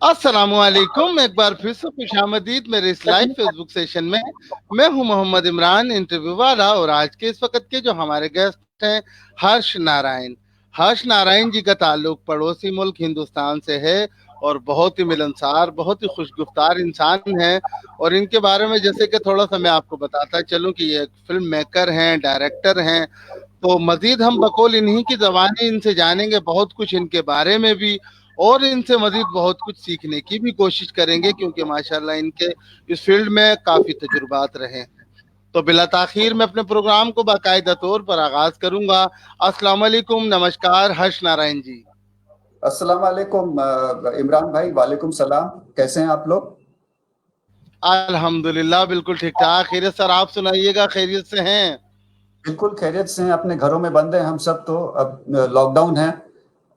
अस्सलामुअलैकुम। एक बार फिर से खुशामदीद मेरे इस लाइव फेसबुक सेशन में। मैं हूं मोहम्मद इमरान, इंटरव्यू वाला। और आज के इस वक्त के जो हमारे गेस्ट हैं, हर्ष नारायण। हर्ष नारायण जी का ताल्लुक पड़ोसी मुल्क हिंदुस्तान से है और बहुत ही मिलनसार, बहुत ही खुशगुफ्तार इंसान है। और इनके बारे में जैसे कि थोड़ा सा मैं आपको बताता चलूं कि ये फिल्म मेकर हैं, डायरेक्टर हैं। तो मजीद हम बकौल इन्हीं की ज़बानी इनसे जानेंगे बहुत कुछ इनके बारे में भी, और इनसे मजीद बहुत कुछ सीखने की भी कोशिश करेंगे, क्योंकि माशाल्लाह इनके इस फील्ड में काफ़ी तजुर्बात रहे हैं। तो बिला ताखीर मैं अपने प्रोग्राम को बाकायदा तौर पर आगाज करूंगा। अस्सलाम वालेकुम, नमस्कार हर्ष नारायण जी। अस्सलाम वालेकुम इमरान भाई, वालेकुम सलाम। कैसे हैं आप लोग? अल्हम्दुलिल्लाह बिल्कुल ठीक ठाक, खैरियत सर। आप सुनाइएगा, खैरियत से हैं? बिल्कुल खैरियत से हैं। अपने घरों में बंद हैं हम सब। तो अब लॉकडाउन है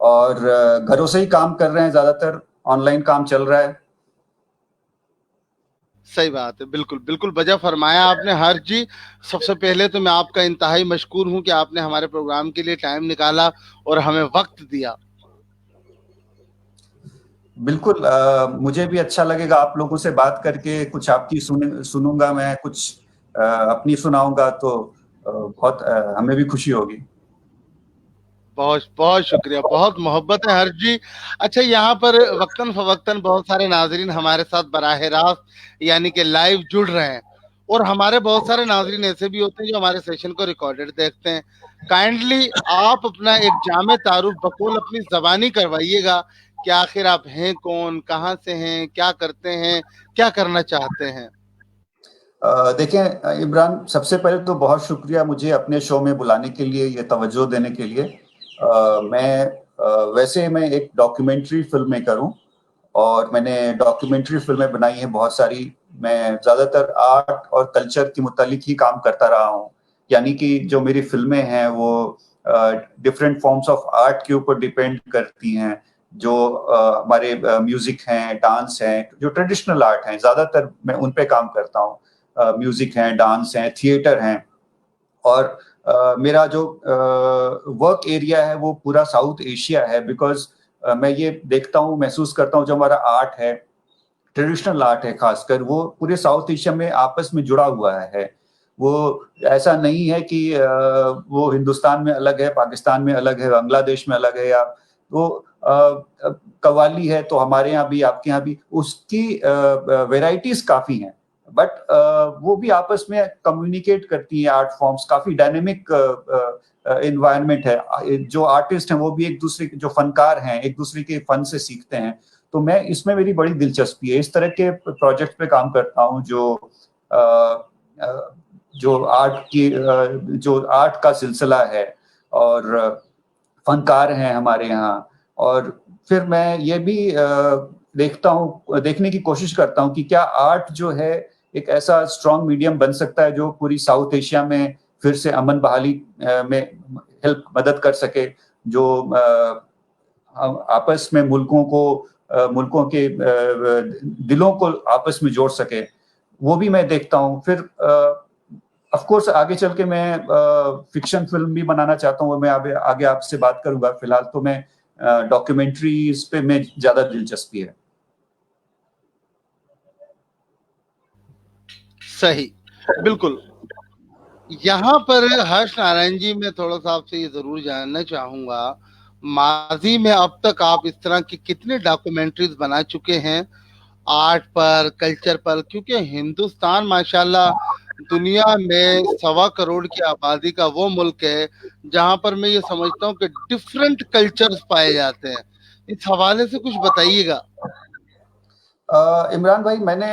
और घरों से ही काम कर रहे हैं, ज़्यादातर ऑनलाइन काम चल रहा है। सही बात है, बिल्कुल बिल्कुल वजह फरमाया आपने हर्ष जी। सबसे पहले तो मैं आपका इंतहाई मशकूर हूं कि आपने हमारे प्रोग्राम के लिए टाइम निकाला और हमें वक्त दिया। बिल्कुल मुझे भी अच्छा लगेगा आप लोगों से बात करके। कुछ आपकी सुनूंगा मैं, कुछ अपनी सुनाऊंगा। तो बहुत हमें भी खुशी होगी। बहुत बहुत शुक्रिया, बहुत मोहब्बत है हर्ष जी। अच्छा, यहाँ पर वक्तन फवक्तन बहुत सारे नाजरीन हमारे साथ बराह रास्त यानी कि लाइव जुड़ रहे हैं। और हमारे बहुत सारे नाजरीन ऐसे भी होते हैं जो हमारे सेशन को रिकॉर्डेड देखते हैं। काइंडली आप अपना एक जामे तारुफ बकौल अपनी जबानी करवाइएगा कि आखिर आप हैं कौन, कहाँ से हैं, क्या करते हैं, क्या करना चाहते हैं। देखें इमरान, सबसे पहले तो बहुत शुक्रिया मुझे अपने शो में बुलाने के लिए, ये तवज्जो देने के लिए। वैसे मैं एक डॉक्यूमेंट्री फिल्म मेकर हूँ और मैंने डॉक्यूमेंट्री फिल्में बनाई हैं बहुत सारी। मैं ज़्यादातर आर्ट और कल्चर के मुतालिक ही काम करता रहा हूँ। यानी कि जो मेरी फिल्में हैं वो डिफरेंट फॉर्म्स ऑफ आर्ट के ऊपर डिपेंड करती हैं। जो हमारे म्यूजिक हैं, डांस हैं, जो ट्रेडिशनल आर्ट हैं, ज़्यादातर मैं उन पे काम करता हूँ। म्यूजिक हैं, डांस हैं, थिएटर हैं। और मेरा जो वर्क एरिया है वो पूरा साउथ एशिया है। बिकॉज मैं ये देखता हूँ, महसूस करता हूँ, जो हमारा आर्ट है, ट्रेडिशनल आर्ट है खासकर, वो पूरे साउथ एशिया में आपस में जुड़ा हुआ है। वो ऐसा नहीं है कि वो हिंदुस्तान में अलग है, पाकिस्तान में अलग है, बांग्लादेश में अलग है। या वो कव्वाली है तो हमारे यहाँ भी, आपके यहाँ भी उसकी वेराइटीज काफी हैं। बट वो भी आपस में कम्युनिकेट करती हैं। आर्ट फॉर्म्स काफी डायनेमिक इन्वायरमेंट है। जो आर्टिस्ट हैं वो भी एक दूसरे के, जो फनकार हैं, एक दूसरे के फन से सीखते हैं। तो मैं इसमें, मेरी बड़ी दिलचस्पी है। इस तरह के प्रोजेक्ट पे काम करता हूँ जो जो आर्ट का सिलसिला है और फनकार हैं हमारे यहाँ। और फिर मैं ये भी देखने की कोशिश करता हूँ कि क्या आर्ट जो है एक ऐसा स्ट्रॉन्ग मीडियम बन सकता है जो पूरी साउथ एशिया में फिर से अमन बहाली में मदद कर सके। जो आपस में मुल्कों के दिलों को आपस में जोड़ सके, वो भी मैं देखता हूँ। फिर ऑफ कोर्स आगे चल के मैं फिक्शन फिल्म भी बनाना चाहता हूँ। मैं आगे आपसे बात करूंगा। फिलहाल तो मैं डॉक्यूमेंट्रीज पे में ज्यादा दिलचस्पी है। सही, बिल्कुल। यहाँ पर हर्ष नारायण जी, मैं थोड़ा सा आपसे ये जरूर जानना चाहूंगा, माजी में अब तक आप इस तरह की कितने डॉक्यूमेंट्रीज बना चुके हैं आर्ट पर, कल्चर पर? क्योंकि हिंदुस्तान माशाल्लाह दुनिया में 1.25 करोड़ की आबादी का वो मुल्क है जहां पर मैं ये समझता हूँ कि डिफरेंट कल्चर्स पाए जाते हैं। इस हवाले से कुछ बताइएगा। इमरान भाई, मैंने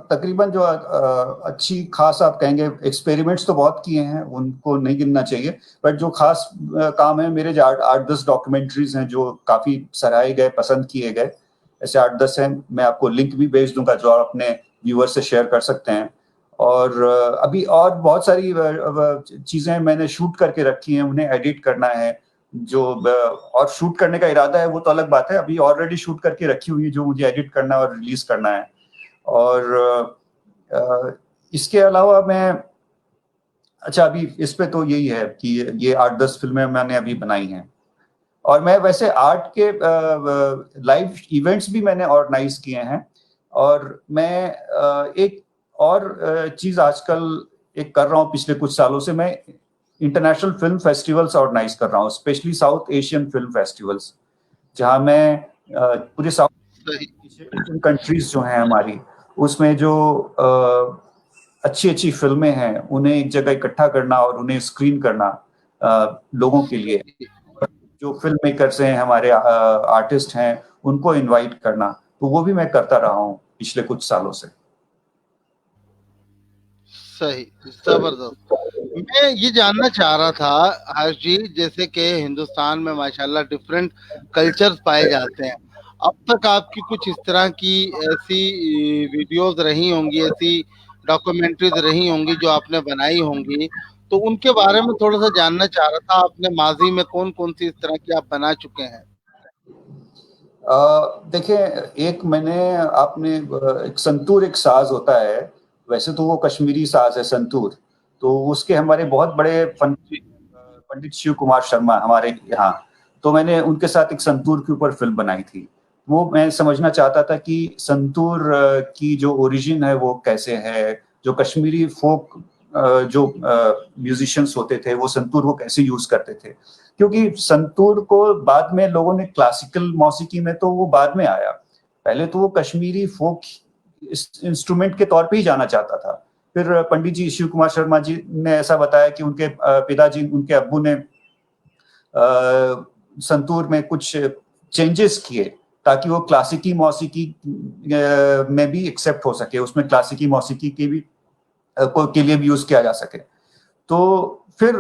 तकरीबन जो अच्छी खास आप कहेंगे एक्सपेरिमेंट्स तो बहुत किए हैं, उनको नहीं गिनना चाहिए। बट जो खास काम है मेरे, जो 8-10 डॉक्यूमेंट्रीज हैं जो काफी सराहे गए, पसंद किए गए। ऐसे 8-10 हैं। मैं आपको लिंक भी भेज दूंगा जो आप अपने व्यूअर से शेयर कर सकते हैं। और अभी और बहुत सारी चीजें मैंने शूट करके रखी हैं, उन्हें एडिट करना है। और शूट करने का इरादा है वो तो अलग बात है। अभी ऑलरेडी शूट करके रखी हुई है जो मुझे एडिट करना है और रिलीज करना है। और इसके अलावा मैं, अच्छा, अभी इस पे तो यही है कि ये 8-10 फिल्में मैंने अभी बनाई हैं। और मैं वैसे आर्ट के लाइव इवेंट्स भी मैंने ऑर्गेनाइज किए हैं। और मैं एक और चीज आजकल एक कर रहा हूँ, पिछले कुछ सालों से मैं इंटरनेशनल फिल्म फेस्टिवल्स ऑर्गेनाइज कर रहा हूँ, specially south Asian film festivals, जहाँ मैं पूरे साउथ एशियन कंट्रीज जो हैं हमारी, उसमें जो अच्छी अच्छी फिल्में हैं उन्हें एक जगह इकट्ठा करना और उन्हें स्क्रीन करना लोगों के लिए, जो फिल्म मेकर्स हैं, हमारे आर्टिस्ट हैं, उनको इनवाइट करना, तो वो भी मैं करता रहा हूँ पिछले कुछ सालों से। सही, जबरदस्त। मैं ये जानना चाह रहा था हर्ष जी, जैसे कि हिंदुस्तान में माशाल्लाह डिफरेंट कल्चर्स पाए जाते हैं, अब तक आपकी कुछ इस तरह की ऐसी वीडियोस रही होंगी, ऐसी डॉक्यूमेंट्रीज रही होंगी जो आपने बनाई होंगी, तो उनके बारे में थोड़ा सा जानना चाह रहा था। आपने माजी में कौन कौन सी इस तरह की आप बना चुके हैं? देखिए, एक मैंने आपने एक संतूर एक साज होता है, वैसे तो वो कश्मीरी साज है संतूर, तो उसके हमारे बहुत बड़े पंडित शिव कुमार शर्मा हमारे यहाँ, तो मैंने उनके साथ एक संतूर के ऊपर फिल्म बनाई थी। वो मैं समझना चाहता था कि संतूर की जो ओरिजिन है वो कैसे है, जो कश्मीरी फोक जो म्यूजिशियंस होते थे वो संतूर को कैसे यूज करते थे, क्योंकि संतूर को बाद में लोगों ने क्लासिकल मौसीकी में, तो वो बाद में आया, पहले तो वो कश्मीरी फोक इंस्ट्रूमेंट के तौर पे ही जाना चाहता था। फिर पंडित जी शिव कुमार शर्मा जी ने ऐसा बताया कि उनके पिताजी, उनके अब्बू ने संतूर में कुछ चेंजेस किए ताकि वो क्लासिकी मौसीकी में भी एक्सेप्ट हो सके, उसमें क्लासिकी मौसीकी की भी के लिए भी यूज किया जा सके। तो फिर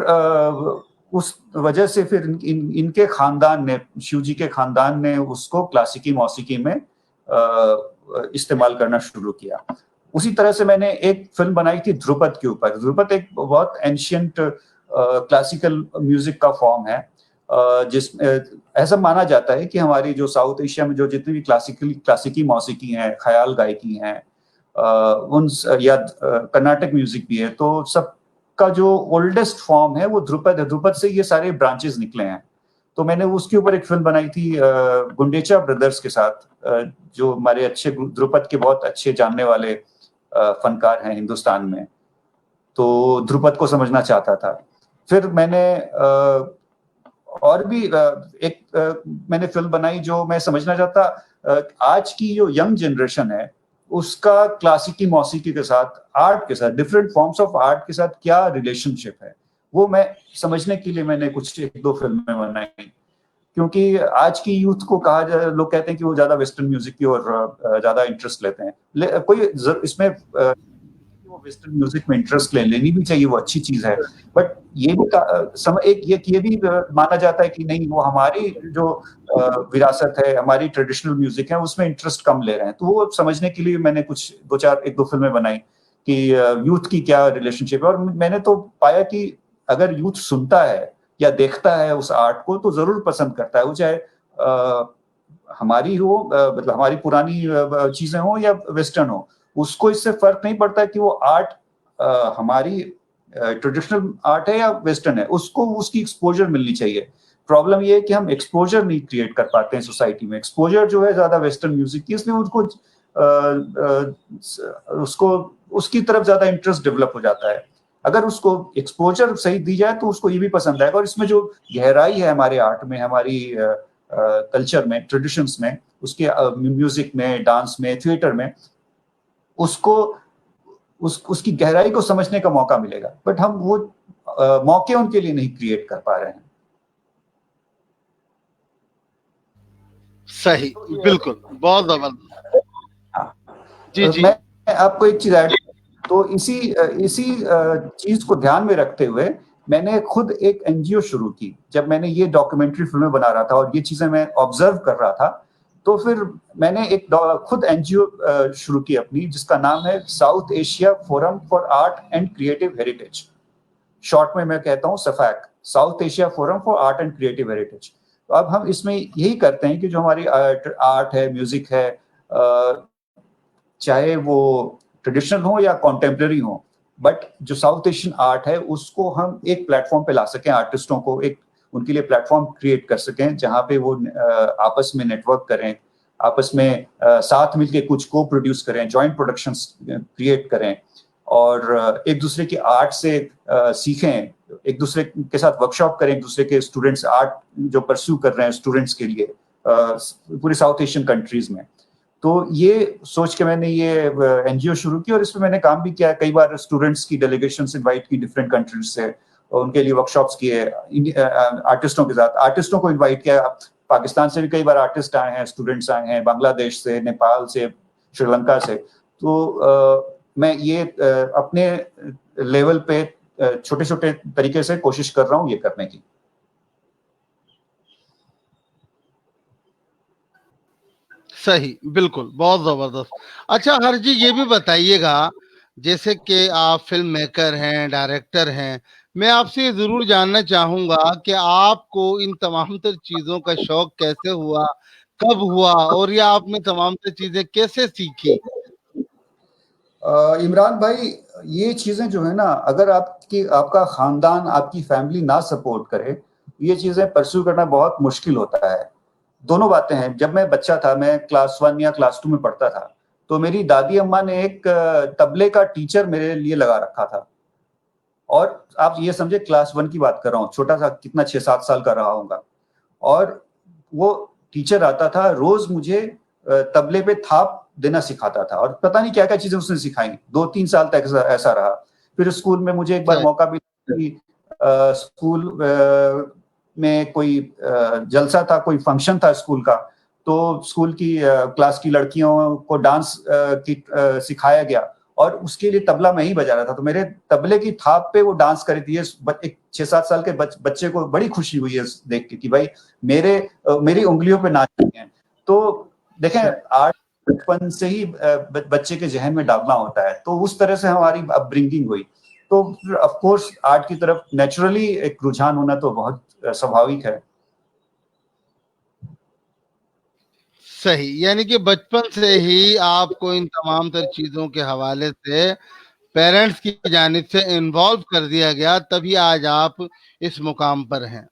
उस वजह से फिर इनके खानदान ने, शिव जी के खानदान ने उसको क्लासिकी मौसीकी में इस्तेमाल करना शुरू किया। उसी तरह से मैंने एक फिल्म बनाई थी ध्रुपद के ऊपर। ध्रुपद एक बहुत एंशियंट क्लासिकल म्यूजिक का फॉर्म है, जिसमें ऐसा माना जाता है कि हमारी जो साउथ एशिया में जो जितनी भी क्लासिकी मौसीकी हैं, ख्याल गायकी हैं, उन या कर्नाटक म्यूजिक भी है, तो सब का जो ओल्डेस्ट फॉर्म है वो ध्रुपद है। ध्रुपद से ये सारे ब्रांचेस निकले हैं। तो मैंने उसके ऊपर एक फिल्म बनाई थी गुंडेचा ब्रदर्स के साथ, जो हमारे अच्छे ध्रुपद के बहुत अच्छे जानने वाले फनकार हैं हिंदुस्तान में, तो ध्रुपद को समझना चाहता था। फिर मैंने और भी मैंने फिल्म बनाई जो मैं समझना चाहता आज की जो यंग जनरेशन है उसका क्लासिकी मौसीकी के साथ, आर्ट के साथ, डिफरेंट फॉर्म्स ऑफ आर्ट के साथ क्या रिलेशनशिप है, वो मैं समझने के लिए मैंने कुछ एक दो फिल्में बनाई। क्योंकि आज की यूथ को कहा जाए, लोग कहते हैं कि वो ज्यादा वेस्टर्न म्यूजिक की ओर ज्यादा इंटरेस्ट लेते हैं। कोई इसमें वो वेस्टर्न म्यूजिक में इंटरेस्ट लेनी भी चाहिए, वो अच्छी चीज है, बट ये भी ये भी माना जाता है कि नहीं, वो हमारी जो विरासत है, हमारी ट्रेडिशनल म्यूजिक है, उसमें इंटरेस्ट कम ले रहे हैं। तो वो समझने के लिए मैंने कुछ एक दो फिल्में बनाई कि यूथ की क्या रिलेशनशिप है। और मैंने तो पाया कि अगर यूथ सुनता है या देखता है उस आर्ट को तो जरूर पसंद करता है, वो चाहे हमारी हो, मतलब हमारी पुरानी चीजें हो या वेस्टर्न हो, उसको इससे फर्क नहीं पड़ता कि वो आर्ट हमारी ट्रेडिशनल आर्ट है या वेस्टर्न है, उसको उसकी एक्सपोजर मिलनी चाहिए। प्रॉब्लम ये है कि हम एक्सपोजर नहीं क्रिएट कर पाते हैं सोसाइटी में। एक्सपोजर जो है ज्यादा वेस्टर्न म्यूजिक की, इसलिए उसको उसकी तरफ ज्यादा इंटरेस्ट डेवलप हो जाता है। अगर उसको एक्सपोजर सही दी जाए तो उसको ये भी पसंद आएगा, और इसमें जो गहराई है हमारे आर्ट में, हमारी कल्चर में, ट्रेडिशंस में, उसके म्यूजिक में, डांस में, थिएटर में, उसको उसकी गहराई को समझने का मौका मिलेगा। बट हम वो मौके उनके लिए नहीं क्रिएट कर पा रहे हैं। सही, बिल्कुल, बहुत जबरदस्त। हाँ, जी जी। मैं आपको एक चीज ऐड, तो इसी इसी चीज को ध्यान में रखते हुए मैंने खुद एक एनजीओ शुरू की। जब मैंने ये डॉक्यूमेंट्री फिल्में बना रहा था और ये चीजें मैं ऑब्जर्व कर रहा था, तो फिर मैंने एक खुद एनजीओ शुरू की अपनी, जिसका नाम है South Asia forum for art and creative heritage. Short में मैं कहता हूँ SAFACH, South Asia forum for art and creative heritage. तो अब हम इसमें यही करते हैं कि जो हमारी आर्ट है, म्यूजिक है, चाहे वो ट्रेडिशनल हो या कॉन्टेम्प्रेरी हो, बट जो साउथ एशियन आर्ट है उसको हम एक प्लेटफॉर्म पे ला सकें, आर्टिस्टों को एक उनके लिए प्लेटफॉर्म क्रिएट कर सकें जहां पे वो आपस में नेटवर्क करें, आपस में साथ मिलके कुछ को प्रोड्यूस करें, जॉइंट प्रोडक्शंस क्रिएट करें और एक दूसरे की आर्ट से सीखें, एक दूसरे के साथ वर्कशॉप करें, एक दूसरे के स्टूडेंट्स आर्ट जो परस्यू कर रहे हैं स्टूडेंट्स के लिए पूरे साउथ एशियन कंट्रीज में। तो ये सोच के मैंने ये एनजीओ शुरू की और इसमें मैंने काम भी किया। कई बार स्टूडेंट्स की डेलीगेशंस इनवाइट की डिफरेंट कंट्रीज से और उनके लिए वर्कशॉप्स किए, आर्टिस्टों के साथ आर्टिस्टों को इनवाइट किया। पाकिस्तान से भी कई बार आर्टिस्ट आए हैं, स्टूडेंट्स आए हैं, बांग्लादेश से, नेपाल से, श्रीलंका से। तो मैं ये अपने लेवल पे छोटे छोटे तरीके से कोशिश कर रहा हूँ ये करने की। सही, बिल्कुल, बहुत जबरदस्त। अच्छा हर्ष जी, ये भी बताइएगा, जैसे कि आप फिल्म मेकर हैं, डायरेक्टर हैं, मैं आपसे ये जरूर जानना चाहूंगा कि आपको इन तमाम तर चीजों का शौक कैसे हुआ, कब हुआ, और ये आपने तमाम तर चीजें कैसे सीखी? इमरान भाई, ये चीजें जो है ना, अगर आपका खानदान, आपकी फैमिली ना सपोर्ट करे, ये चीजें परस्यू करना बहुत मुश्किल होता है। दोनों बातें हैं। जब मैं बच्चा था, मैं क्लास 1 या क्लास 2 में पढ़ता था, तो मेरी दादी अम्मा ने एक तबले का टीचर मेरे लिए लगा रखा था। और आप ये समझे, क्लास 1 की बात कर रहा हूँ, छोटा सा कितना 6-7 साल का रहा होगा। और वो टीचर आता था, रोज मुझे तबले पे थाप देना सिखाता था और पता नहीं क्या क्या चीजें उसने सिखाई। 2-3 साल तक ऐसा रहा। फिर स्कूल में मुझे एक बार मौका भी स्कूल में कोई जलसा था, कोई फंक्शन था स्कूल का, तो स्कूल की क्लास की लड़कियों को डांस सिखाया गया और उसके लिए तबला मैं ही बजा रहा था। तो मेरे तबले की थाप पे वो डांस कर रही थी। एक 6-7 साल के बच्चे को बड़ी खुशी हुई है देख के कि भाई मेरी उंगलियों पे नाच रही हैं। तो देखें, आर्ट बचपन से ही बच्चे के जहन में डालना होता है। तो उस तरह से हमारी अपब्रिंगिंग हुई। तो ऑफ कोर्स आर्ट की तरफ नेचुरली एक रुझान होना तो बहुत स्वाभाविक है। सही, यानी कि बचपन से ही आपको इन तमाम तर चीजों के हवाले से पेरेंट्स की जानिब से इन्वॉल्व कर दिया गया, तभी आज आप इस मुकाम पर हैं।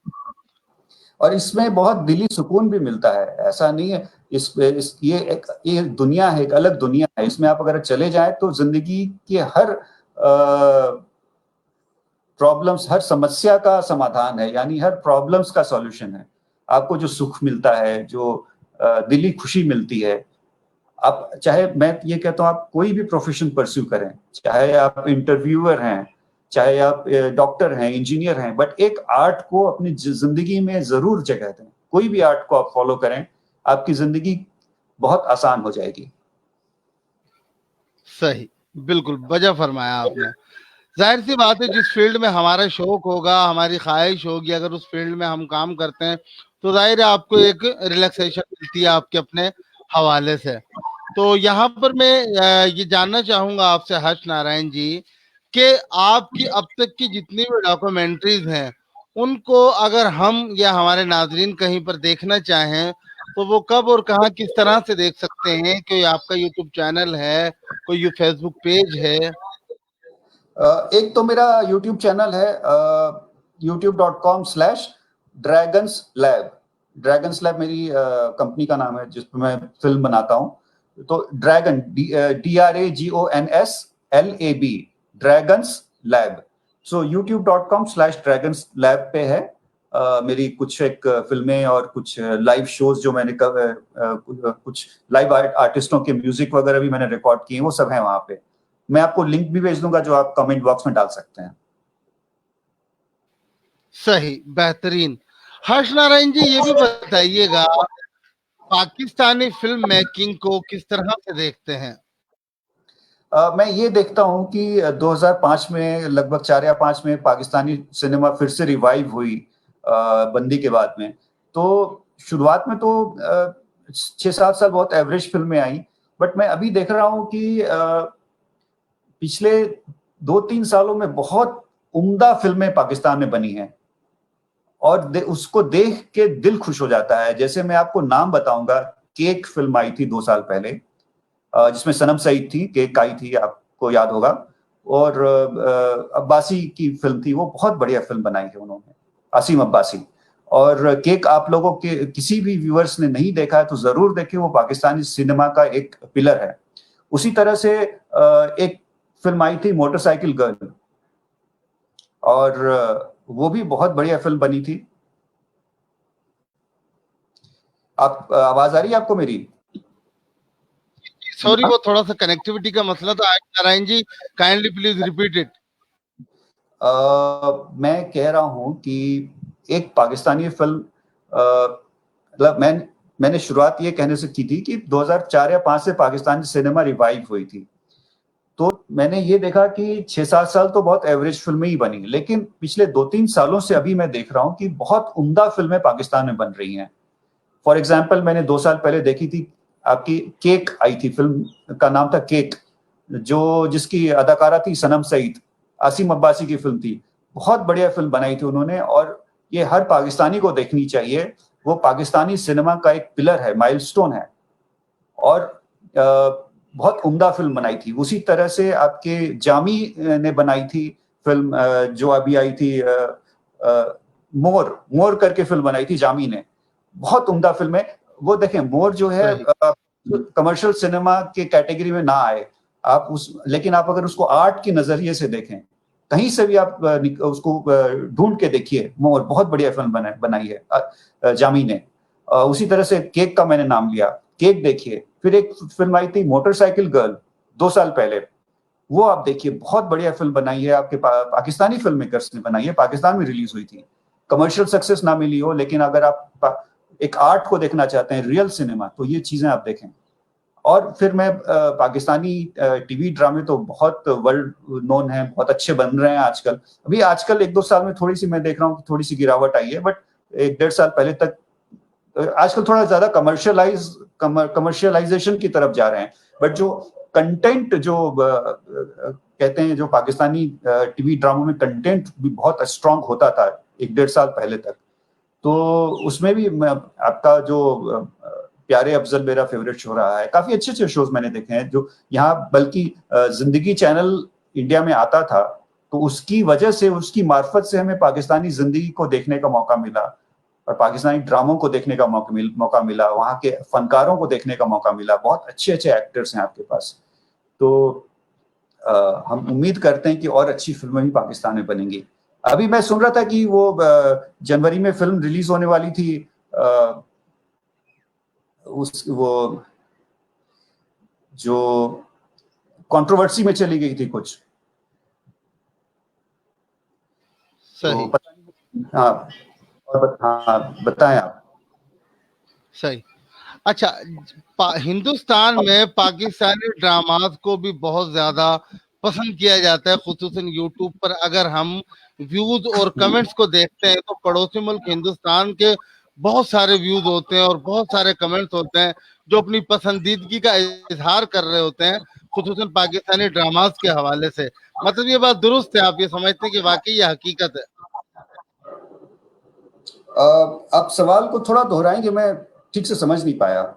और इसमें बहुत दिली सुकून भी मिलता है, ऐसा नहीं है। ये दुनिया है, एक अलग दुनिया है। इसमें आप अगर चले जाएं तो जिंदगी के हर प्रॉब्लम्स, हर समस्या का समाधान है, यानी हर प्रॉब्लम्स का सॉल्यूशन है। आपको जो सुख मिलता है, जो दिली खुशी मिलती है, आप चाहे, मैं ये कहता हूँ, आप कोई भी प्रोफेशन परस्यू करें, चाहे आप इंटरव्यूअर हैं, चाहे आप डॉक्टर हैं, इंजीनियर हैं, बट एक आर्ट को अपनी जिंदगी में जरूर जगह दें। कोई भी आर्ट को आप फॉलो करें, आपकी जिंदगी बहुत आसान हो जाएगी। सही, बिल्कुल वजह फरमाया आपने। जाहिर सी बात है, जिस फील्ड में हमारा शौक होगा, हमारी ख्वाहिश होगी, अगर उस फील्ड में हम काम करते हैं तो जाहिर है आपको एक रिलैक्सेशन मिलती है आपके अपने हवाले से। तो यहाँ पर मैं ये जानना चाहूंगा आपसे हर्ष नारायण जी कि आपकी अब तक की जितनी भी डॉक्यूमेंट्रीज हैं, उनको अगर हम या हमारे नाजरीन कहीं पर देखना चाहें तो वो कब और कहाँ किस तरह से देख सकते हैं? कोई आपका यूट्यूब चैनल है, कोई फेसबुक पेज है? एक तो मेरा यूट्यूब चैनल है, youtube.com/dragonslab। ड्रैगन्स लैब मेरी कंपनी का नाम है जिसमें मैं फिल्म बनाता हूँ। तो ड्रैगन, DRAGONSLAB, ड्रैगन्स लैब। सो youtube.com/dragonslab पे है मेरी कुछ एक फिल्में और कुछ लाइव शोज जो मैंने कुछ लाइव आर्टिस्टों के म्यूजिक वगैरह भी मैंने रिकॉर्ड किए, वो सब है वहां पे। मैं आपको लिंक भी भेज दूंगा जो आप कमेंट बॉक्स में डाल सकते हैं। सही, बेहतरीन। हर्ष नारायण जी, ये भी बताइएगा, पाकिस्तानी फिल्म मेकिंग को किस तरह से देखते हैं? मैं ये देखता हूँ कि 2005 में, लगभग 4 या 5 में पाकिस्तानी सिनेमा फिर से रिवाइव हुई बंदी के बाद में। तो शुरुआत में तो 6-7 साल बहुत एवरेज फिल्में आई, बट मैं अभी देख रहा हूँ कि पिछले 2-3 सालों में बहुत उम्दा फिल्में पाकिस्तान में बनी हैं और उसको देख के दिल खुश हो जाता है। जैसे मैं आपको नाम बताऊंगा, केक फिल्म आई थी 2 साल पहले, जिसमें सनम सईद थी, केक आई थी, आपको याद होगा। और अब्बासी की फिल्म थी, वो बहुत बढ़िया फिल्म बनाई है उन्होंने, आसिम अब्बासी। और केक आप लोगों के किसी भी व्यूअर्स ने नहीं देखा है तो जरूर देखें, वो पाकिस्तानी सिनेमा का एक पिलर है। उसी तरह से एक फिल्म आई थी मोटरसाइकिल गर्ल, और वो भी बहुत बढ़िया फिल्म बनी थी। आप आवाज आ रही है आपको मेरी? सॉरी, वो थोड़ा सा कनेक्टिविटी का मसला था। Narayan ji, kindly please repeat it. मैं कह रहा हूं कि एक पाकिस्तानी फिल्म, मतलब मैंने शुरुआत ये कहने से की थी कि 2004 या 5 से पाकिस्तानी सिनेमा रिवाइव हुई थी। तो मैंने ये देखा कि 6-7 साल तो बहुत एवरेज फिल्में ही बनी, लेकिन पिछले 2-3 सालों से अभी मैं देख रहा हूं कि बहुत उम्दा फिल्में पाकिस्तान में बन रही हैं। फॉर एग्जाम्पल, मैंने 2 साल पहले देखी थी, आपकी केक आई थी, फिल्म का नाम था केक, जो जिसकी अदाकारा थी सनम सईद, आसिम अब्बासी की फिल्म थी। बहुत बढ़िया फिल्म बनाई थी उन्होंने, और ये हर पाकिस्तानी को देखनी चाहिए। वो पाकिस्तानी सिनेमा का एक पिलर है, माइलस्टोन है, और बहुत उम्दा फिल्म बनाई थी। उसी तरह से आपके जामी ने बनाई थी फिल्म, जो अभी आई थी, मोर मोर करके फिल्म बनाई थी जामी ने, बहुत उम्दा फिल्म है वो। देखें, मोर जो है कमर्शियल सिनेमा के कैटेगरी में ना आए आप लेकिन आप अगर उसको आर्ट के नजरिए से देखें, कहीं से भी आप उसको ढूंढ के देखिए, मोर बहुत बढ़िया फिल्म बनाई है जामी ने। उसी तरह से केक का मैंने नाम लिया, केक देखिए। फिर एक फिल्म आई थी मोटरसाइकिल गर्ल 2 साल पहले, वो आप देखिए, बहुत बढ़िया फिल्म बनाई है, आपके पाकिस्तानी फिल्म मेकर्स ने बनाई है, पाकिस्तान में रिलीज हुई थी। कमर्शियल सक्सेस ना मिली हो, लेकिन अगर आप एक आर्ट को देखना चाहते हैं, रियल सिनेमा, तो ये चीजें आप देखें। और फिर मैं पाकिस्तानी टीवी ड्रामे तो बहुत वर्ल्ड नोन है, बहुत अच्छे बन रहे हैं आजकल। अभी आजकल 1-2 साल में थोड़ी सी मैं देख रहा हूँ थोड़ी सी गिरावट आई है, बट 1-1.5 साल पहले तक आजकल थोड़ा ज्यादा कमर्शियलाइजेशन की तरफ जा रहे हैं। बट जो कंटेंट, जो कहते हैं, जो पाकिस्तानी टीवी ड्रामों में कंटेंट भी बहुत स्ट्रांग होता था 1-1.5 साल पहले तक, तो उसमें भी आपका जो प्यारे अफजल मेरा फेवरेट शो रहा है। काफी अच्छे अच्छे शोज मैंने देखे हैं जो यहाँ, बल्कि जिंदगी चैनल इंडिया में आता था, तो उसकी वजह से, उसकी मार्फत से हमें पाकिस्तानी जिंदगी को देखने का मौका मिला, और पाकिस्तानी ड्रामों को देखने का मौका मिला, वहाँ के फनकारों को देखने का मौका मिला। बहुत अच्छे अच्छे एक्टर्स हैं आपके पास। तो हम उम्मीद करते हैं कि और अच्छी फिल्में भी पाकिस्तान में बनेंगी। अभी मैं सुन रहा था कि वो जनवरी में फिल्म रिलीज होने वाली थी, वो जो कंट्रोवर्सी में चली गई थी कुछ, सही। तो पता नहीं। हाँ, और हाँ, बताएं आप। सही। अच्छा, हिंदुस्तान में पाकिस्तानी ड्रामास को भी बहुत ज्यादा पसंद किया जाता है, खुसूसन यूट्यूब पर। अगर हम व्यूज और कमेंट्स को देखते हैं तो पड़ोसी मुल्क हिंदुस्तान के बहुत सारे व्यूज होते हैं और बहुत सारे कमेंट्स होते हैं जो अपनी पसंदीदगी का इजहार कर रहे होते हैं, खुसूसन पाकिस्तानी ड्रामास के हवाले से। मतलब ये बात दुरुस्त है? आप ये समझते हैं कि वाकई ये हकीकत है? आप सवाल को थोड़ा दोहराएंगे, मैं ठीक से समझ नहीं पाया।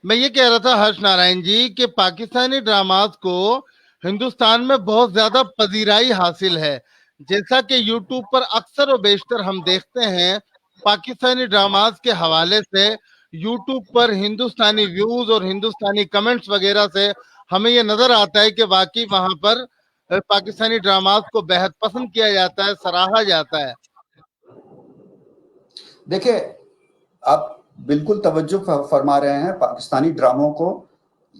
मैं ये कह रहा था हर्ष नारायण जी कि पाकिस्तानी ड्रामास को हिंदुस्तान में बहुत ज्यादा पजीराई हासिल है। जैसा कि यूट्यूब पर अक्सर और बेशतर हम देखते हैं, पाकिस्तानी ड्रामास के हवाले से यूट्यूब पर हिंदुस्तानी व्यूज और हिंदुस्तानी कमेंट्स वगैरह से हमें ये नजर आता है कि वाकई वहां पर पाकिस्तानी ड्रामास को बेहद पसंद किया जाता है, सराहा जाता है। देखिए, आप बिल्कुल तवज्जो फरमा रहे हैं पाकिस्तानी ड्रामों को।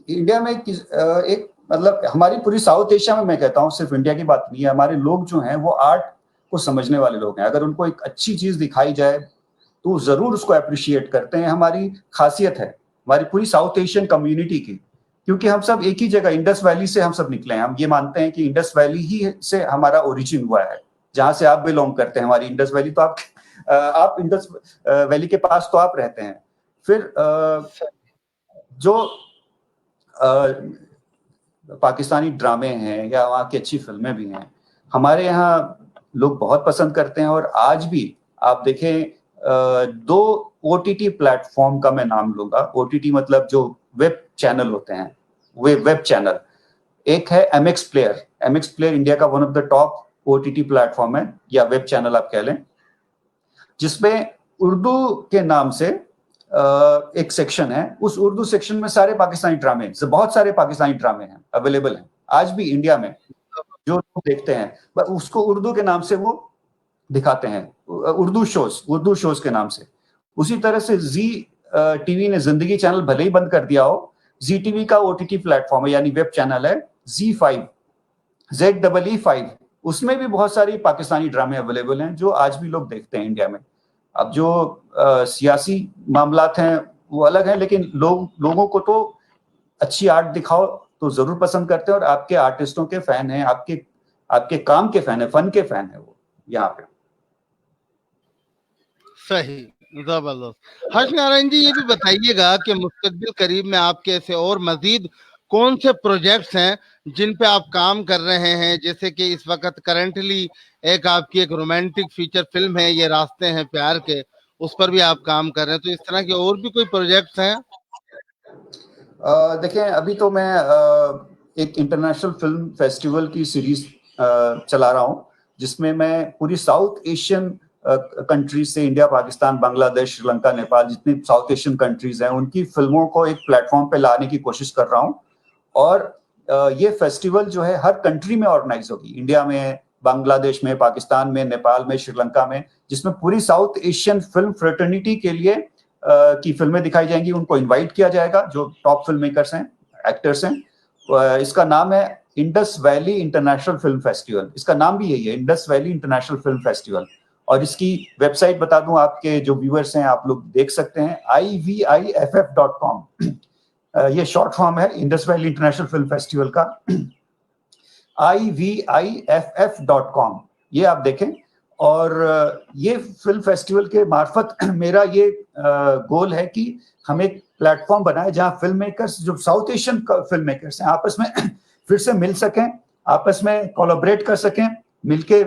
इंडिया में एक, मतलब हमारी पूरी साउथ एशिया में, मैं कहता हूँ सिर्फ इंडिया की बात नहीं है, हमारे लोग जो हैं वो आर्ट को समझने वाले लोग हैं। अगर उनको एक अच्छी चीज दिखाई जाए तो जरूर उसको अप्रिशिएट करते हैं। हमारी खासियत है, हमारी पूरी साउथ एशियन कम्युनिटी की, क्योंकि हम सब एक ही जगह, इंडस वैली से हम सब निकले हैं। हम ये मानते हैं कि इंडस वैली ही से हमारा ओरिजिन हुआ है, जहां से आप बिलोंग करते हैं, हमारी इंडस वैली। तो आप इंडस वैली के पास तो आप रहते हैं। फिर जो पाकिस्तानी ड्रामे हैं या वहाँ की अच्छी फिल्में भी हैं, हमारे यहाँ लोग बहुत पसंद करते हैं। और आज भी आप देखें, 2 OTT प्लेटफॉर्म का मैं नाम लूंगा। OTT मतलब जो वेब चैनल होते हैं, वे वेब चैनल। एक है MX player. MX player India का one of the top OTT platform है, या वेब चैनल आप कह लें। जिसमें उर्दू के नाम से एक सेक्शन है। उस उर्दू सेक्शन में सारे पाकिस्तानी ड्रामे, बहुत सारे पाकिस्तानी ड्रामे हैं, अवेलेबल हैं आज भी इंडिया में, जो लोग देखते हैं पर उसको उर्दू के नाम से वो दिखाते हैं, उर्दू शोज के नाम से। उसी तरह से जी टीवी ने जिंदगी चैनल भले ही बंद कर दिया हो, जी टीवी का ओटीटी प्लेटफॉर्म है, यानी वेब चैनल है Z5, ZEE5, उसमें भी बहुत सारी पाकिस्तानी ड्रामे अवेलेबल हैं जो आज भी लोग देखते हैं इंडिया में। अब जो सियासी मामलात हैं वो अलग हैं, लेकिन लोगों को तो अच्छी आर्ट दिखाओ तो जरूर पसंद करते हैं, और आपके आर्टिस्टों के फैन हैं, आपके काम के फैन है, फन के फैन है वो यहाँ पे। सही, जबरदस्त। हर्ष नारायण जी, ये भी बताइएगा कि मुस्तकबिल करीब में आपके ऐसे और मजीद कौन से प्रोजेक्ट्स हैं जिन पे आप काम कर रहे हैं? जैसे कि इस वक्त करंटली आपकी एक रोमांटिक फीचर फिल्म है, ये रास्ते हैं प्यार के, उस पर भी आप काम कर रहे हैं, तो इस तरह के और भी कोई प्रोजेक्ट्स हैं? देखिए, अभी तो मैं एक इंटरनेशनल फिल्म फेस्टिवल की सीरीज चला रहा हूँ, जिसमें मैं पूरी साउथ एशियन कंट्रीज से, इंडिया, पाकिस्तान, बांग्लादेश, श्रीलंका, नेपाल, जितनी साउथ एशियन कंट्रीज हैं उनकी फिल्मों को एक प्लेटफॉर्म पे लाने की कोशिश कर रहा हूँ। और ये फेस्टिवल जो है हर कंट्री में ऑर्गेनाइज होगी, इंडिया में, बांग्लादेश में, पाकिस्तान में, नेपाल में, श्रीलंका में, जिसमें पूरी साउथ एशियन फिल्म फ्रेटर्निटी के लिए की फिल्में दिखाई जाएंगी। उनको इनवाइट किया जाएगा जो टॉप फिल्म मेकर्स हैं, एक्टर्स हैं। इसका नाम है Indus valley international film festival. इसका नाम भी यही है, Indus valley international film festival. और इसकी वेबसाइट बता दूं, आपके जो व्यूअर्स हैं आप लोग देख सकते हैं, IVIFF.com। ये शॉर्ट फॉर्म है Indus valley international film festival का, IVIFF.com, ये आप देखें। और ये फिल्म फेस्टिवल के मार्फत मेरा ये गोल है कि हम एक प्लेटफॉर्म बनाए जहां फिल्म मेकर्स, जो साउथ एशियन फिल्म मेकर्स हैं, आपस में फिर से मिल सकें, आपस में कोलैबोरेट कर सकें, मिलके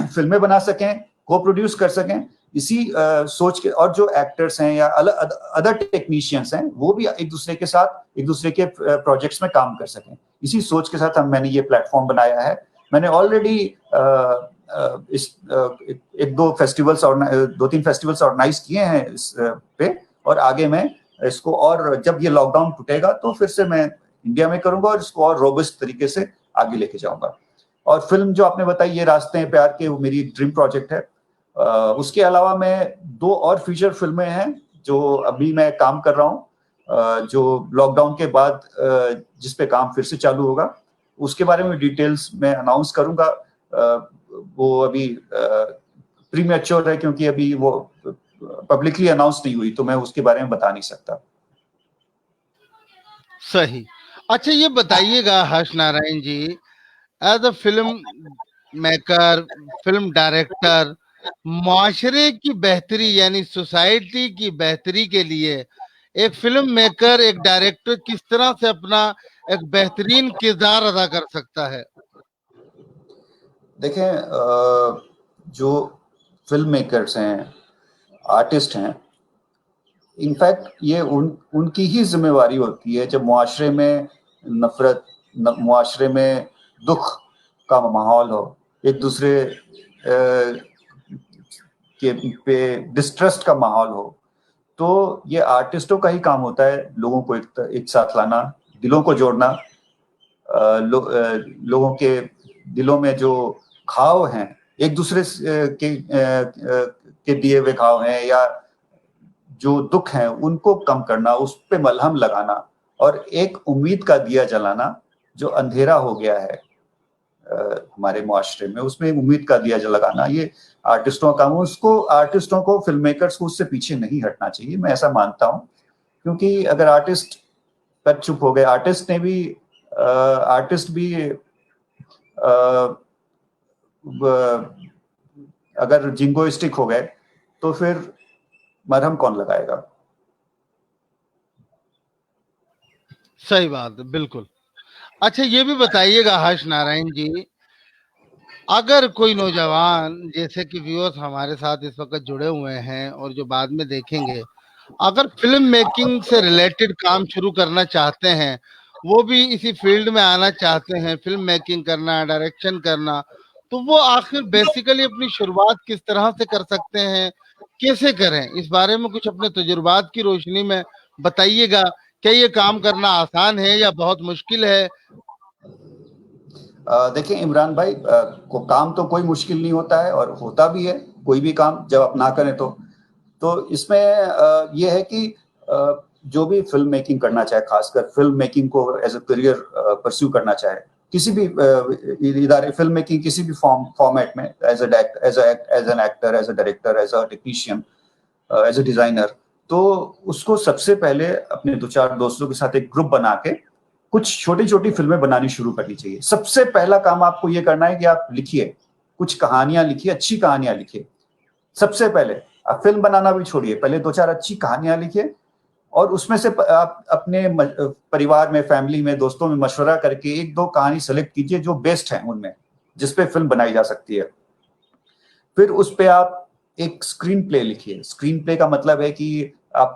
फिल्में बना सकें, को प्रोड्यूस कर सकें, इसी सोच के। और जो एक्टर्स हैं या अदर टेक्नीशियंस हैं वो भी एक दूसरे के साथ, एक दूसरे के प्रोजेक्ट्स में काम कर सकें, इसी सोच के साथ मैंने ये प्लेटफॉर्म बनाया है। मैंने ऑलरेडी दो तीन फेस्टिवल्स ऑर्गेनाइज किए हैं इस पे, और आगे मैं इसको, और जब ये लॉकडाउन टूटेगा तो फिर से मैं इंडिया में करूंगा और इसको और रोबस्ट तरीके से आगे लेके जाऊंगा। और फिल्म जो आपने बताई, ये रास्ते हैं प्यार के, वो मेरी ड्रीम प्रोजेक्ट है। उसके अलावा मैं 2 और फीचर फिल्में हैं जो अभी मैं काम कर रहा हूँ, जो लॉकडाउन के बाद जिस पे काम फिर से चालू होगा, उसके बारे में डिटेल्स मैं अनाउंस करूंगा। वो अभी प्रीमैच्योर है क्योंकि अभी वो पब्लिकली अनाउंस नहीं हुई, तो मैं उसके बारे में बता नहीं सकता। सही। अच्छा, ये बताइएगा Harsh Narayan ji, as a film maker, film director, माशरे की बेहतरी यानी सोसाइटी की बेहतरी के लिए एक फिल्म मेकर, एक डायरेक्टर किस तरह से अपना एक बेहतरीन किरदार अदा कर सकता है? देखें, जो फिल्म मेकर्स हैं, आर्टिस्ट हैं, इनफैक्ट ये उनकी ही जिम्मेवारी होती है जब मुआशरे में नफरत, मुआशरे में दुख का माहौल हो, एक दूसरे के पे डिस्ट्रस्ट का माहौल हो, तो ये आर्टिस्टों का ही काम होता है लोगों को एक साथ लाना, दिलों को जोड़ना। लोगों के दिलों में जो घाव हैं, एक दूसरे के दिए हुए घाव हैं या जो दुख हैं, उनको कम करना, उस पे मलहम लगाना, और एक उम्मीद का दिया जलाना जो अंधेरा हो गया है हमारे मुआशरे में, उसमें उम्मीद का दिया लगाना, ये आर्टिस्टों का काम। उसको, आर्टिस्टों को, फिल्म मेकर्स को उससे पीछे नहीं हटना चाहिए, मैं ऐसा मानता हूँ। क्योंकि अगर आर्टिस्ट पर चुप हो गए, आर्टिस्ट भी अगर जिंगोइस्टिक हो गए तो फिर मरहम कौन लगाएगा? सही बात है, बिल्कुल। अच्छा, ये भी बताइएगा हर्ष नारायण जी, अगर कोई नौजवान, जैसे कि व्यूअर्स हमारे साथ इस वक्त जुड़े हुए हैं और जो बाद में देखेंगे, अगर फिल्म मेकिंग से रिलेटेड काम शुरू करना चाहते हैं, वो भी इसी फील्ड में आना चाहते हैं, फिल्म मेकिंग करना, डायरेक्शन करना, तो वो आखिर बेसिकली अपनी शुरुआत किस तरह से कर सकते हैं? कैसे करें, इस बारे में कुछ अपने तजुर्बात की रोशनी में बताइएगा। क्या ये काम करना आसान है या बहुत मुश्किल है? देखिए इमरान भाई, को काम तो कोई मुश्किल नहीं होता है और होता भी है कोई भी काम जब आप ना करें तो इसमें ये है कि जो भी फिल्म मेकिंग करना चाहे, खासकर फिल्म मेकिंग को एज अ करियर परस्यू करना चाहे, किसी भी इदारे फिल्म मेकिंग किसी भी फॉर्मेट में, as an actor, as a director, as a technician, as a designer, तो उसको सबसे पहले अपने दो चार दोस्तों के साथ एक ग्रुप बना के कुछ छोटी छोटी फिल्में बनानी शुरू करनी चाहिए। सबसे पहला काम आपको ये करना है कि आप लिखिए, कुछ कहानियां लिखिए, अच्छी कहानियां लिखिए। सबसे पहले आप फिल्म बनाना भी छोड़िए, पहले दो चार अच्छी कहानियां लिखिए और उसमें से आप अपने परिवार में, फैमिली में, दोस्तों में मशवरा करके एक दो कहानी सेलेक्ट कीजिए जो बेस्ट है उनमें, जिसपे फिल्म बनाई जा सकती है। फिर उस पे आप एक स्क्रीन प्ले लिखिए। स्क्रीन प्ले का मतलब है कि आप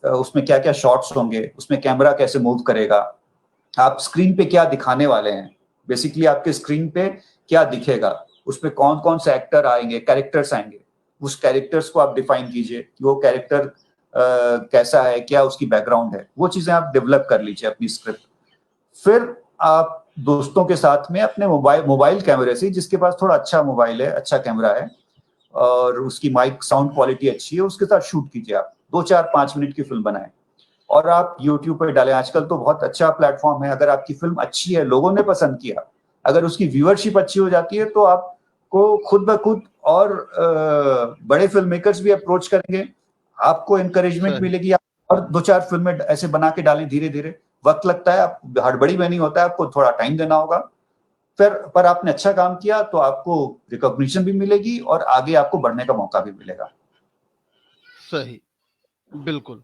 उसमें क्या क्या शॉट्स होंगे, उसमें कैमरा कैसे मूव करेगा, आप स्क्रीन पे क्या दिखाने वाले हैं, बेसिकली आपके स्क्रीन पे क्या दिखेगा, उसमें कौन कौन से एक्टर आएंगे, कैरेक्टर्स आएंगे, उस कैरेक्टर्स को आप डिफाइन कीजिए कि वो कैरेक्टर कैसा है, क्या उसकी बैकग्राउंड है, वो चीजें आप डेवलप कर लीजिए अपनी स्क्रिप्ट। फिर आप दोस्तों के साथ में अपने मोबाइल कैमरे से, जिसके पास थोड़ा अच्छा मोबाइल है, अच्छा कैमरा है और उसकी माइक साउंड क्वालिटी अच्छी है, उसके साथ शूट कीजिए। आप 2 4 5 मिनट की फिल्म बनाएं और आप यूट्यूब पे डालें। आजकल तो बहुत अच्छा प्लेटफॉर्म है। अगर आपकी फिल्म अच्छी है, लोगों ने पसंद किया, अगर उसकी व्यूअरशिप अच्छी हो जाती है, तो आपको खुद ब खुद और बड़े फिल्म मेकर्स भी अप्रोच करेंगे, आपको एनकरेजमेंट सही। मिलेगी। आप और 2 4 फिल्में ऐसे बना के डालें धीरे धीरे। वक्त लगता है, आप हड़बड़ी में नहीं होता है, आपको थोड़ा टाइम देना होगा। फिर पर आपने अच्छा काम किया तो आपको रिकॉग्निशन भी मिलेगी और आगे आपको बढ़ने का मौका भी मिलेगा। सही। बिल्कुल।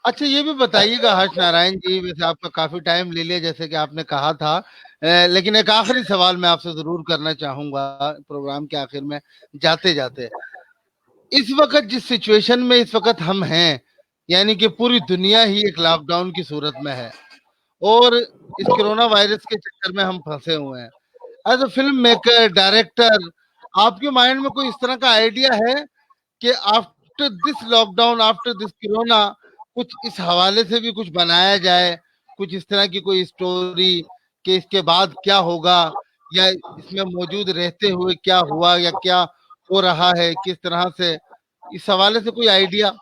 अच्छा, ये भी बताइएगा हर्ष नारायण जी, वैसे आपका काफी टाइम ले लिया जैसे कि आपने कहा था, लेकिन एक आखिरी सवाल मैं आपसे जरूर करना चाहूंगा प्रोग्राम के आखिर में जाते जाते। इस वक्त जिस सिचुएशन में इस वक्त हम हैं, यानी कि पूरी दुनिया ही एक लॉकडाउन की सूरत में है और इस कोरोना वायरस के चक्कर में हम फंसे हुए हैं। As a film maker, director, आपके माइंड में कोई इस तरह का आइडिया है कि after this lockdown, after this corona, कुछ इस हवाले से भी कुछ बनाया जाए, कुछ इस तरह की कोई स्टोरी कि इसके बाद क्या होगा, या इसमें मौजूद रहते हुए क्या हुआ या क्या हो रहा है, किस तरह से, इस हवाले से कोई आइडिया?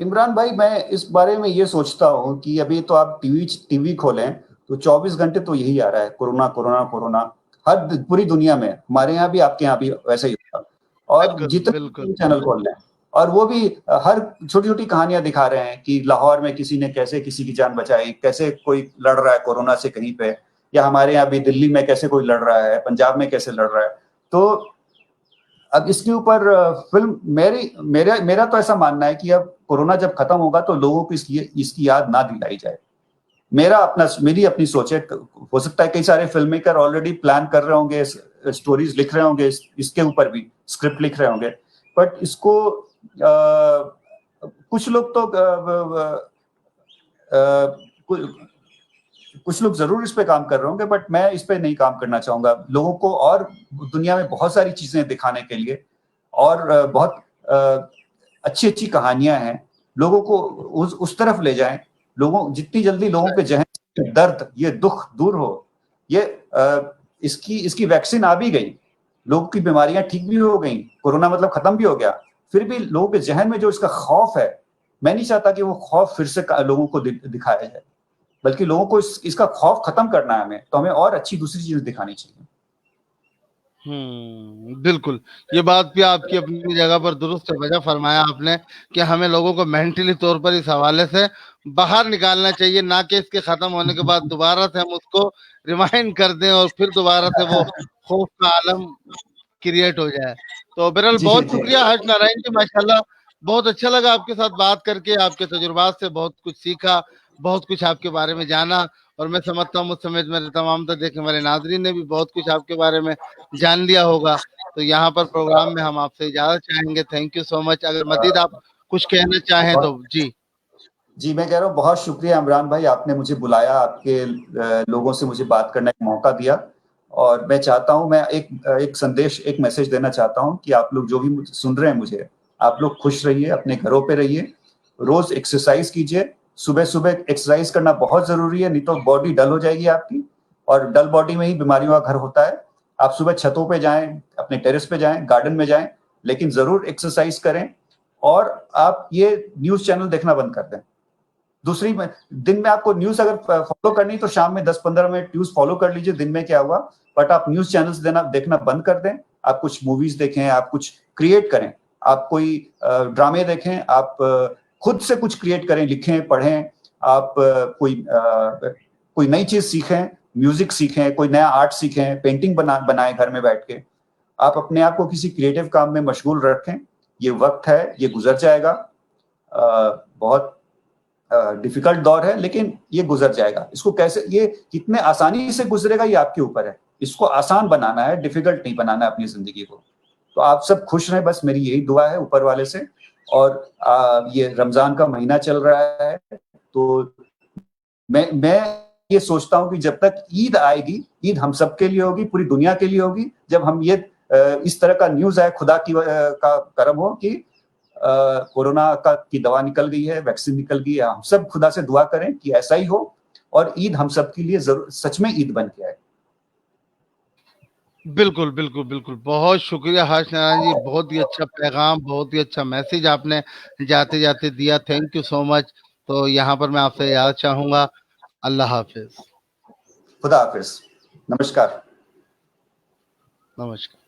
इमरान भाई, मैं इस बारे में ये सोचता हूँ कि अभी तो आप टीवी टीवी खोलें तो 24 घंटे तो यही आ रहा है, कोरोना कोरोना कोरोना। पूरी दुनिया में, हमारे यहाँ भी आपके यहाँ भी वैसे ही होगा। और बिल्कुल बिल्कुल। जितने चैनल खोल लें और वो भी हर छोटी छोटी कहानियां दिखा रहे हैं कि लाहौर में किसी ने कैसे किसी की जान बचाई, कैसे कोई लड़ रहा है कोरोना से कहीं पे, या हमारे यहाँ भी दिल्ली में कैसे कोई लड़ रहा है, पंजाब में कैसे लड़ रहा है। तो अब इसके ऊपर फिल्म, मेरा तो ऐसा मानना है कि अब कोरोना जब खत्म होगा तो लोगों को इसकी याद ना दिलाई जाए। मेरी अपनी सोच है। हो सकता है कई सारे फिल्म मेकर ऑलरेडी प्लान कर रहे होंगे, स्टोरीज लिख रहे होंगे, इसके ऊपर भी स्क्रिप्ट लिख रहे होंगे, बट इसको कुछ लोग तो कुछ लोग जरूर इस पे काम कर रहे होंगे, बट मैं इस पे नहीं काम करना चाहूंगा। लोगों को और दुनिया में बहुत सारी चीजें दिखाने के लिए और बहुत अच्छी अच्छी कहानियां हैं, लोगों को उस तरफ ले जाएं। लोगों जितनी जल्दी लोगों के जहन से दर्द, ये दुख दूर हो, ये इसकी वैक्सीन आ भी गई, लोगों की बीमारियां ठीक भी हो गई, कोरोना मतलब खत्म भी हो गया, फिर भी लोगों के जहन में जो इसका खौफ है, मैं नहीं चाहता कि वो खौफ फिर से लोगों को दिखाया जाए, बल्कि लोगों को इसका खौफ खत्म करना है हमें, तो हमें और अच्छी दूसरी चीजें दिखानी चाहिए। बिल्कुल। ये बात भी आपकी अपनी जगह पर दुरुस्त है, वजह फरमाया आपने कि हमें लोगों को मेंटली तौर पर इस हवाले से बाहर निकालना चाहिए, ना कि इसके खत्म होने के बाद दोबारा से हम उसको रिमाइंड कर दें और फिर दोबारा से वो खौफ का आलम क्रिएट हो जाए। तो बहरहाल जी बहुत जी। शुक्रिया हर्ष नारायण जी, माशाल्लाह बहुत अच्छा लगा आपके साथ बात करके, आपके तजुर्बात से बहुत कुछ सीखा, बहुत कुछ आपके बारे में जाना। और मैं समझता हूँ उस समय मेरे तमाम तो देखने वाले नाजरीन ने भी बहुत कुछ आपके बारे में जान लिया होगा। तो यहाँ पर प्रोग्राम में हम आपसे इजाजत चाहेंगे। Thank you so much. अगर मजीद आप कुछ कहना चाहें तो जी। जी, मैं कह रहा हूँ बहुत शुक्रिया इमरान भाई, आपने मुझे बुलाया, आपके लोगों से मुझे बात करने का मौका दिया। और मैं चाहता हूं, मैं एक संदेश, एक मैसेज देना चाहता हूं कि आप लोग जो भी सुन रहे हैं मुझे, आप लोग खुश रहिए, अपने घरों पे रहिए, रोज एक्सरसाइज कीजिए। सुबह सुबह एक्सरसाइज करना बहुत जरूरी है, नहीं तो बॉडी डल हो जाएगी आपकी, और डल बॉडी में ही बीमारियों का घर होता है। आप सुबह छतों पे जाएं, अपने टेरेस पे जाएं, गार्डन में जाएं, लेकिन जरूर एक्सरसाइज करें। और आप ये न्यूज चैनल देखना बंद कर दें। दूसरी में, दिन में आपको न्यूज अगर फॉलो करनी तो शाम में 10-15 मिनट न्यूज फॉलो कर लीजिए, दिन में क्या हुआ, बट आप न्यूज चैनल्स देखना बंद कर दें। आप कुछ मूवीज देखें, आप कुछ क्रिएट करें, आप कोई ड्रामे देखें, आप खुद से कुछ क्रिएट करें, लिखें, पढ़ें, आप कोई नई चीज सीखें, म्यूजिक सीखें, कोई नया आर्ट सीखें, पेंटिंग बनाएं घर में बैठ के। आप अपने आप को किसी क्रिएटिव काम में मशगूल रखें। ये वक्त है, ये गुजर जाएगा। बहुत डिफिकल्ट दौर है, लेकिन ये गुजर जाएगा। इसको कैसे, ये कितने आसानी से गुजरेगा ये आपके ऊपर है। इसको आसान बनाना है, डिफिकल्ट नहीं बनाना है अपनी जिंदगी को। तो आप सब खुश रहें, बस मेरी यही दुआ है ऊपर वाले से। और ये रमजान का महीना चल रहा है, तो मैं ये सोचता हूँ कि जब तक ईद आएगी, ईद हम सबके लिए होगी, पूरी दुनिया के लिए होगी। जब हम ये इस तरह का न्यूज आए, खुदा का करम हो कि कोरोना की दवा निकल गई है, वैक्सीन निकल गई है, हम सब खुदा से दुआ करें कि ऐसा ही हो, और ईद हम सब के लिए जरूर सच में ईद बन के आए। बिल्कुल बिल्कुल बिल्कुल, बहुत शुक्रिया हर्ष नारायण जी, बहुत ही अच्छा पैगाम, बहुत ही अच्छा मैसेज आपने जाते जाते दिया। Thank you so much. तो यहाँ पर मैं आपसे याद चाहूंगा, अल्लाह हाफिज। खुदा हाफिज। नमस्कार। नमस्कार।